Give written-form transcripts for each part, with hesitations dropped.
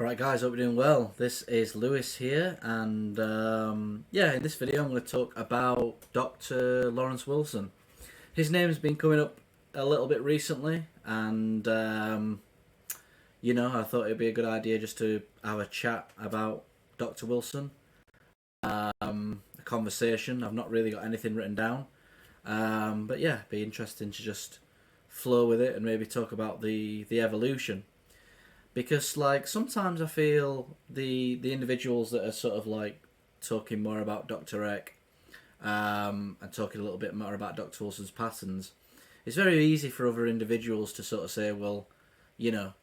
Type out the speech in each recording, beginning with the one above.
Alright guys, hope you're doing well. This is Lewis here, and in this video I'm going to talk about Dr. Lawrence Wilson. His name's been coming up a little bit recently, and I thought it'd be a good idea just to have a chat about Dr. Wilson. A conversation. I've not really got anything written down, but yeah, it'd be interesting to just flow with it and maybe talk about the evolution. Because like sometimes I feel the individuals that are sort of like talking more about Dr. Eck, and talking a little bit more about Dr. Wilson's patterns, it's very easy for other individuals to sort of say, well, you know,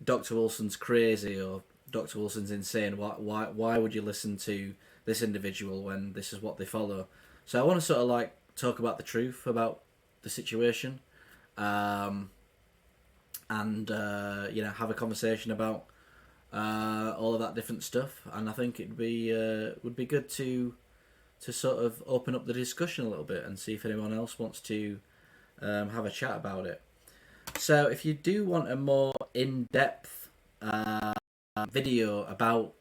Dr. Wilson's crazy or Dr. Wilson's insane. Why would you listen to this individual when this is what they follow? So I want to sort of like talk about the truth about the situation. And have a conversation about all of that different stuff. And I think it'd be would be good to sort of open up the discussion a little bit and see if anyone else wants to have a chat about it. So if you do want a more in-depth video about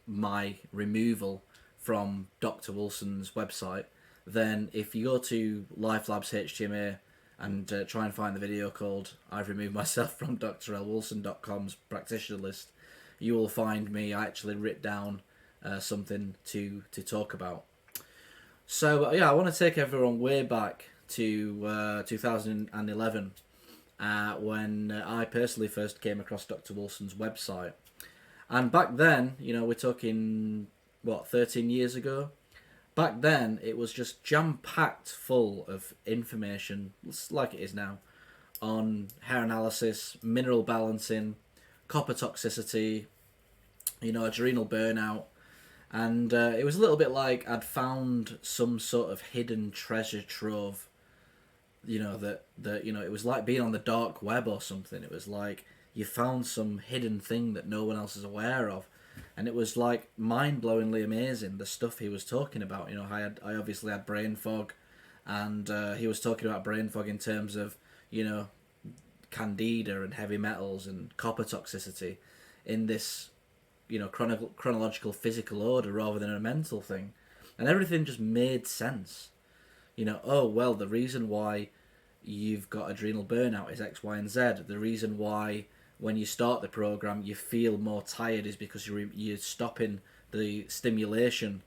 my removal from Dr. Wilson's website, then if you go to LifeLabs HTMA and try and find the video called I've Removed Myself from drlwilson.com's practitioner list, you will find me. I actually writ down something to talk about. So I want to take everyone way back to 2011 when I personally first came across Dr. Wilson's website. And back then, we're talking, 13 years ago? Back then, it was just jam-packed full of information, like it is now, on hair analysis, mineral balancing, copper toxicity, adrenal burnout. And it was a little bit like I'd found some sort of hidden treasure trove, that it was like being on the dark web or something. It was like you found some hidden thing that no one else is aware of. And it was like mind-blowingly amazing, the stuff he was talking about. I obviously had brain fog, and he was talking about brain fog in terms of candida and heavy metals and copper toxicity in this chronological physical order rather than a mental thing, and everything just made sense. Oh well, the reason why you've got adrenal burnout is X, Y, and Z. The reason why when you start the program you feel more tired is because you're stopping the stimulation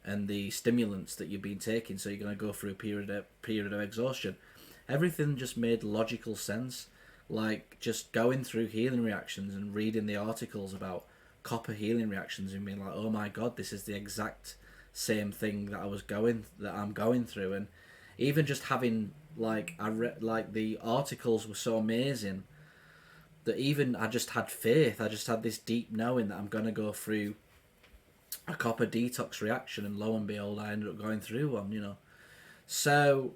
and the stimulants that you've been taking, so you're going to go through a period of exhaustion. Everything just made logical sense, like just going through healing reactions and reading the articles about copper healing reactions and being like, oh my god, this is the exact same thing that I'm going through. And even just having the articles were so amazing that even I just had faith. I just had this deep knowing that I'm going to go through a copper detox reaction, and lo and behold, I ended up going through one, So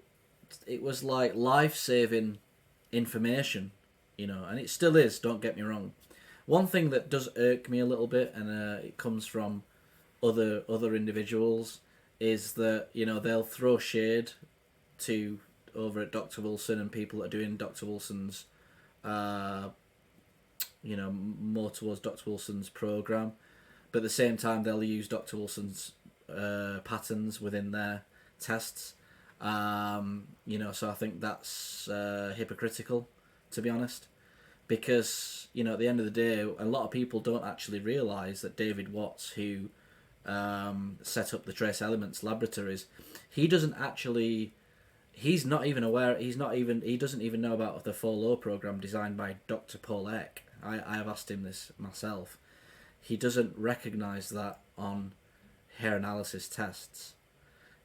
it was like life-saving information, and it still is, don't get me wrong. One thing that does irk me a little bit, and it comes from other individuals, is that, they'll throw shade to over at Dr. Wilson and people that are doing Dr. Wilson's more towards Dr. Wilson's program, but at the same time they'll use Dr. Wilson's patterns within their tests. So I think that's hypocritical, to be honest, because at the end of the day, a lot of people don't actually realise that David Watts, who set up the Trace Elements laboratories, he doesn't actually. He's not even aware. He doesn't even know about the 4-Low program designed by Dr. Paul Eck. I have asked him this myself. He doesn't recognise that on hair analysis tests.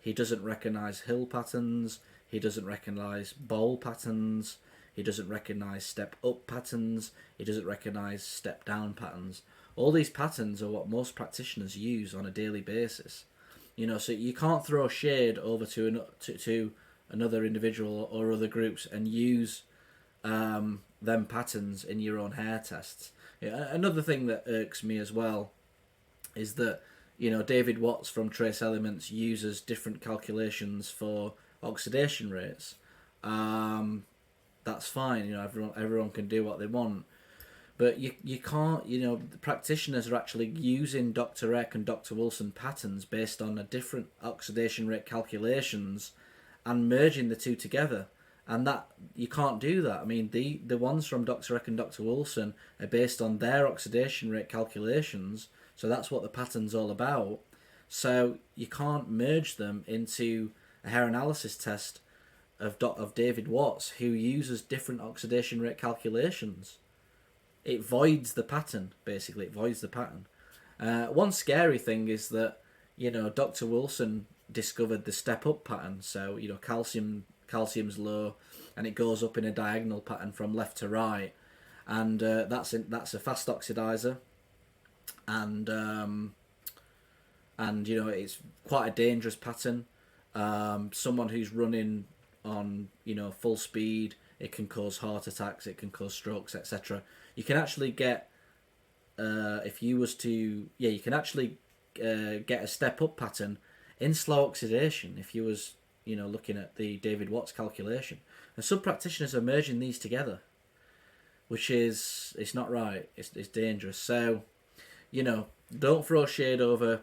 He doesn't recognise hill patterns. He doesn't recognise bowl patterns. He doesn't recognise step up patterns. He doesn't recognise step down patterns. All these patterns are what most practitioners use on a daily basis. So you can't throw shade over to another individual or other groups and use them patterns in your own hair tests. Another thing that irks me as well is that David Watts from Trace Elements uses different calculations for oxidation rates. That's fine. Everyone can do what they want, But you can't, the practitioners are actually using Dr. Eck and Dr. Wilson patterns based on a different oxidation rate calculations and merging the two together. And that you can't do that. I mean, the ones from Dr. Eck and Dr. Wilson are based on their oxidation rate calculations, so that's what the pattern's all about. So you can't merge them into a hair analysis test of David Watts, who uses different oxidation rate calculations. It voids the pattern, basically. It voids the pattern. One scary thing is that, Dr. Wilson discovered the step-up pattern. So, calcium's low, and it goes up in a diagonal pattern from left to right. And that's a fast oxidizer. And it's quite a dangerous pattern. Someone who's running on, full speed, it can cause heart attacks, it can cause strokes, etc. You can actually get, you can actually get a step-up pattern in slow oxidation if you was, looking at the David Watts calculation. And some practitioners are merging these together, which is, it's not right, it's dangerous. So, don't throw shade over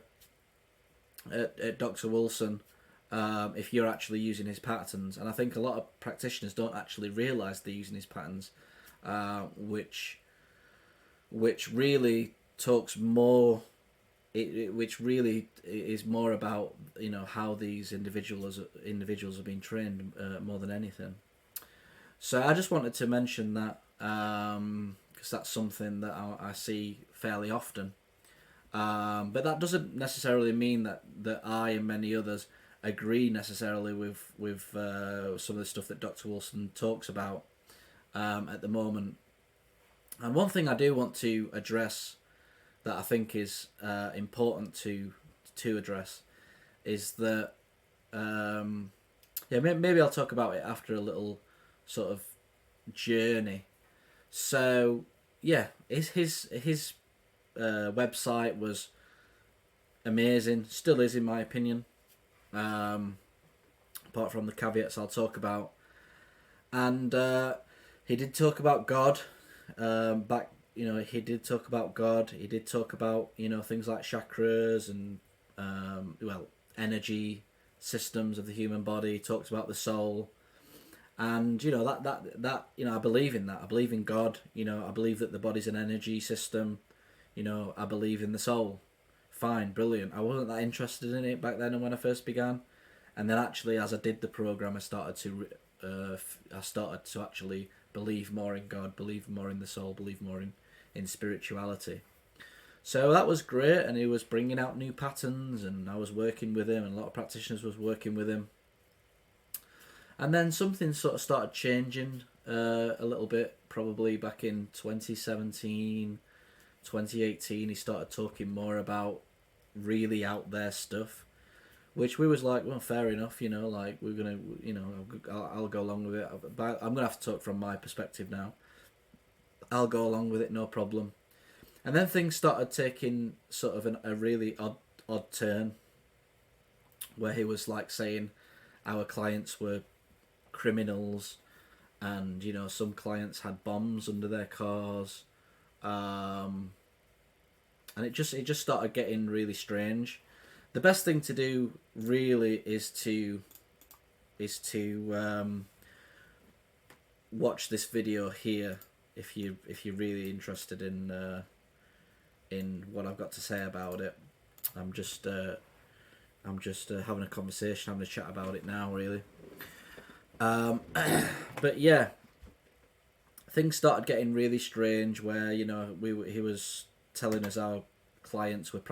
at Dr. Wilson if you're actually using his patterns. And I think a lot of practitioners don't actually realise they're using his patterns, which really talks more. Which really is more about how these individuals have been trained more than anything. So I just wanted to mention that because that's something that I see fairly often. But that doesn't necessarily mean that I and many others agree necessarily with some of the stuff that Dr. Wilson talks about at the moment. And one thing I do want to address that I think is important to address is that maybe I'll talk about it after a little sort of journey. So yeah, his website was amazing, still is in my opinion, apart from the caveats I'll talk about. And he did talk about God back. He did talk about God. He did talk about things like chakras and energy systems of the human body. He talked about the soul, and that I believe in that. I believe in God. I believe that the body's an energy system. I believe in the soul. Fine, brilliant. I wasn't that interested in it back then and when I first began, and then actually as I did the program, I started to actually believe more in God, believe more in the soul, believe more in spirituality. So that was great, and he was bringing out new patterns, and I was working with him, and a lot of practitioners was working with him. And then something sort of started changing a little bit, probably back in 2017, 2018. He started talking more about really out there stuff, which we was like, well, fair enough, like we're gonna, I'll go along with it. But I'm gonna have to talk from my perspective now. I'll go along with it, no problem. And then things started taking sort of a really odd turn, where he was like saying our clients were criminals, and some clients had bombs under their cars, and it just started getting really strange. The best thing to do really is to watch this video here if you're really interested in what I've got to say about it. I'm just having a conversation, having a chat about it now, really. But yeah, things started getting really strange where he was telling us our clients were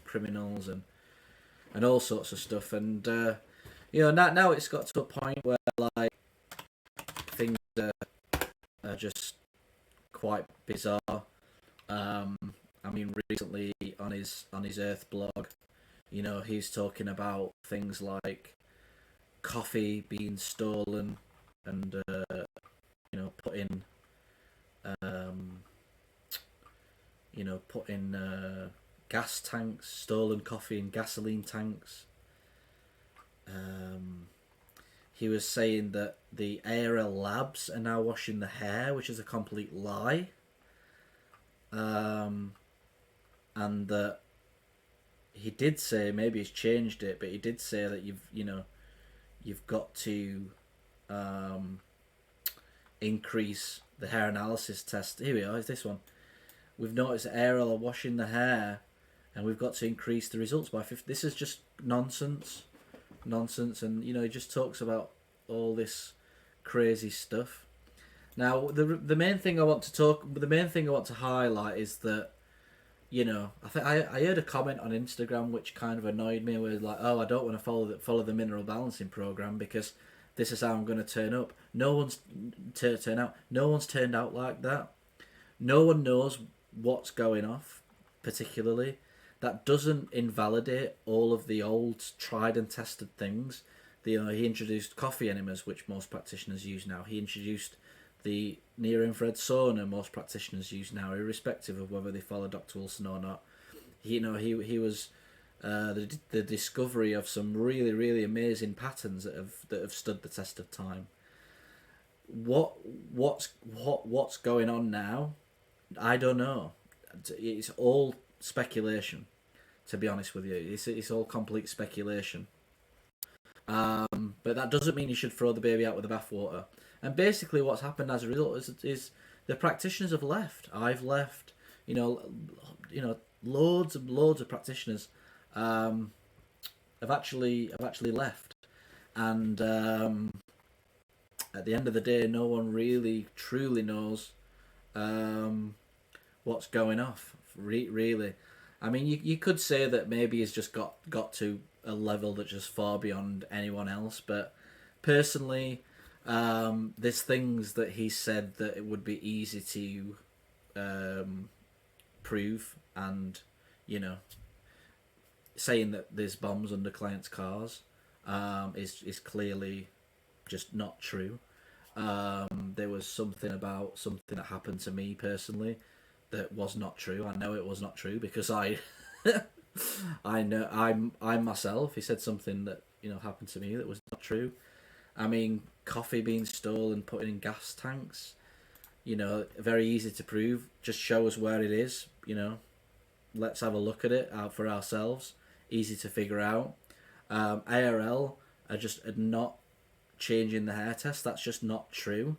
criminals and all sorts of stuff, and now it's got to a point where like things are just quite bizarre. I mean, recently on his Earth blog, he's talking about things like coffee being stolen and put in gas tanks, stolen coffee in gasoline tanks. He was saying that the ARL labs are now washing the hair, which is a complete lie. and that he did say, maybe he's changed it, but he did say that you've got to increase the hair analysis test. Here we are. Is this one? We've noticed that air oil are washing the hair, and we've got to increase the results by 50. This is just nonsense, and he just talks about all this crazy stuff. Now, the main thing I want to highlight is that, I think I heard a comment on Instagram which kind of annoyed me, where like, oh, I don't want to follow the mineral balancing program because this is how I'm going to turn up. No one's turned out like that. No one knows what's going off, particularly. That doesn't invalidate all of the old tried and tested things. He introduced coffee enemas, which most practitioners use now. He introduced the near-infrared sauna most practitioners use now, irrespective of whether they follow Dr. Wilson or not. He was the discovery of some really, really amazing patterns that have stood the test of time. What's going on now? I don't know. It's all speculation, to be honest with you. It's all complete speculation. But that doesn't mean you should throw the baby out with the bathwater. And basically what's happened as a result is the practitioners have left. I've left. Loads and loads of practitioners have actually left. And at the end of the day, no one really truly knows what's going off. Really, I mean, you could say that maybe he's just got to a level that's just far beyond anyone else. But personally, there's things that he said that it would be easy to prove, and saying that there's bombs under clients' cars is clearly just not true. There was something that happened to me personally that was not true. I know it was not true because I know I'm myself. He said something that happened to me that was not true. I mean, coffee being stolen, put in gas tanks, very easy to prove. Just show us where it is, let's have a look at it out for ourselves. Easy to figure out. ARL are just not changing the hair test. That's just not true.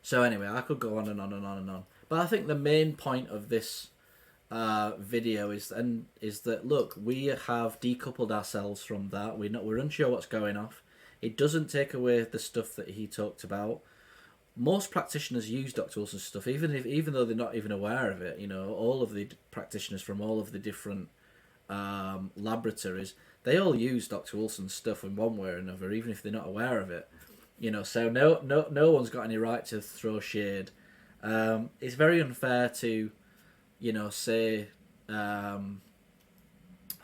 So anyway, I could go on and on and on and on. But I think the main point of this video is that, look, we have decoupled ourselves from that. We're unsure what's going off. It doesn't take away the stuff that he talked about. Most practitioners use Dr. Wilson's stuff, even though they're not even aware of it. All of the practitioners from all of the different laboratories, they all use Dr. Wilson's stuff in one way or another, even if they're not aware of it. So no one's got any right to throw shade. It's very unfair to say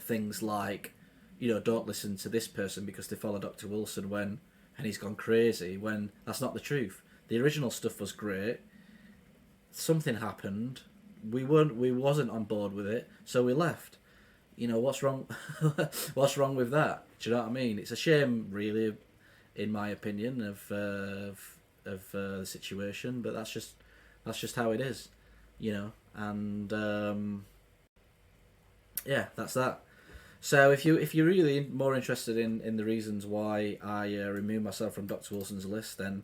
things like, don't listen to this person because they follow Dr. Wilson and he's gone crazy, when that's not the truth. The original stuff was great. Something happened. We wasn't on board with it, so we left. What's wrong? What's wrong with that? Do you know what I mean? It's a shame, really, in my opinion, of the situation. But that's just how it is, And that's that. So if you're really more interested in the reasons why I remove myself from Dr. Wilson's list, then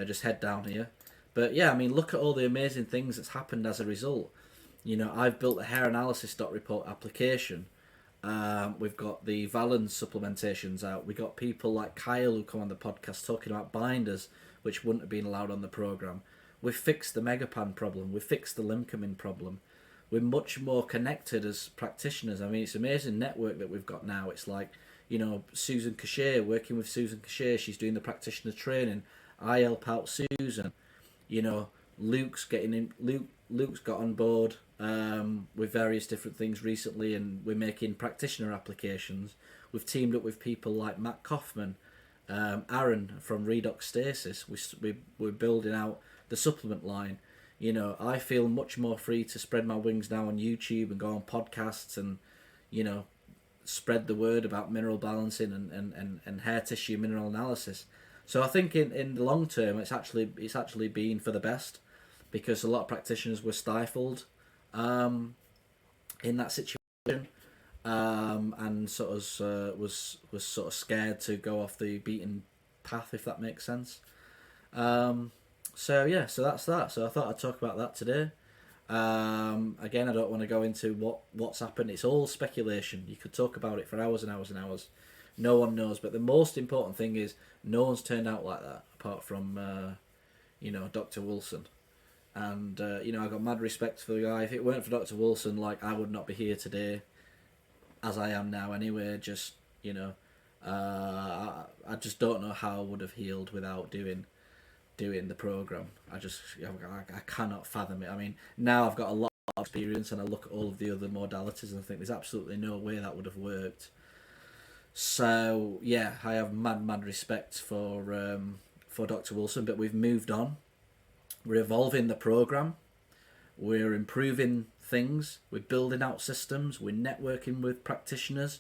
just head down here. But yeah, I mean, look at all the amazing things that's happened as a result. I've built a hair analysis report application. We've got the Rowlands supplementations out. We got people like Kyle who come on the podcast talking about binders, which wouldn't have been allowed on the program. We've fixed the Megapan problem. We've fixed the Limcomin problem. We're much more connected as practitioners. I mean, it's an amazing network that we've got now. It's like, Susan Cachet, working with Susan Cachet, she's doing the practitioner training. I help out Susan. Luke's getting in. Luke's got on board with various different things recently, and we're making practitioner applications. We've teamed up with people like Matt Kaufman, Aaron from Redox Stasis. We're building out the supplement line. I feel much more free to spread my wings now on YouTube and go on podcasts and, spread the word about mineral balancing and hair tissue mineral analysis. So I think in the long term, it's actually been for the best. because a lot of practitioners were stifled in that situation, and sort of was sort of scared to go off the beaten path, if that makes sense. So yeah, so that's that. So I thought I'd talk about that today. Again, I don't want to go into what's happened. It's all speculation. You could talk about it for hours and hours and hours. No one knows. But the most important thing is no one's turned out like that, apart from Dr. Wilson. And I got mad respect for the guy. If it weren't for Dr. Wilson, like, I would not be here today, as I am now. Anyway, just I just don't know how I would have healed without doing the program. I cannot fathom it. I mean, now I've got a lot of experience, and I look at all of the other modalities, and I think there's absolutely no way that would have worked. So yeah, I have mad respect for Dr. Wilson, but we've moved on. We're evolving the program. We're improving things. We're building out systems. We're networking with practitioners.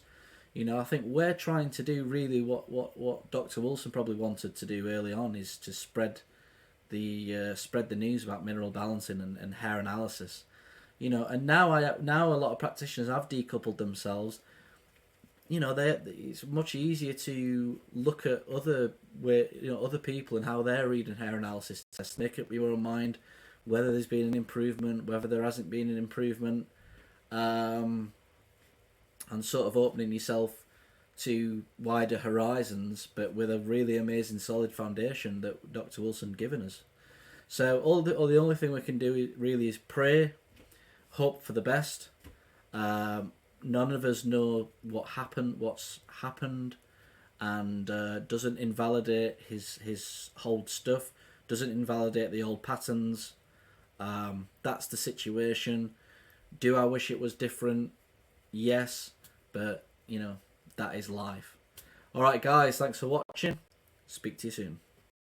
I think we're trying to do really what Dr. Wilson probably wanted to do early on, is to spread the news about mineral balancing and hair analysis. And now a lot of practitioners have decoupled themselves. It's much easier to look at other people and how they're reading hair analysis tests. Make up your own mind whether there's been an improvement, whether there hasn't been an improvement, and sort of opening yourself to wider horizons, but with a really amazing solid foundation that Dr. Wilson given us. So the only thing we can do really is pray, hope for the best. None of us know what's happened, and doesn't invalidate his old stuff, doesn't invalidate the old patterns. That's the situation. Do I wish it was different? Yes, but that is life. Alright guys, thanks for watching. Speak to you soon.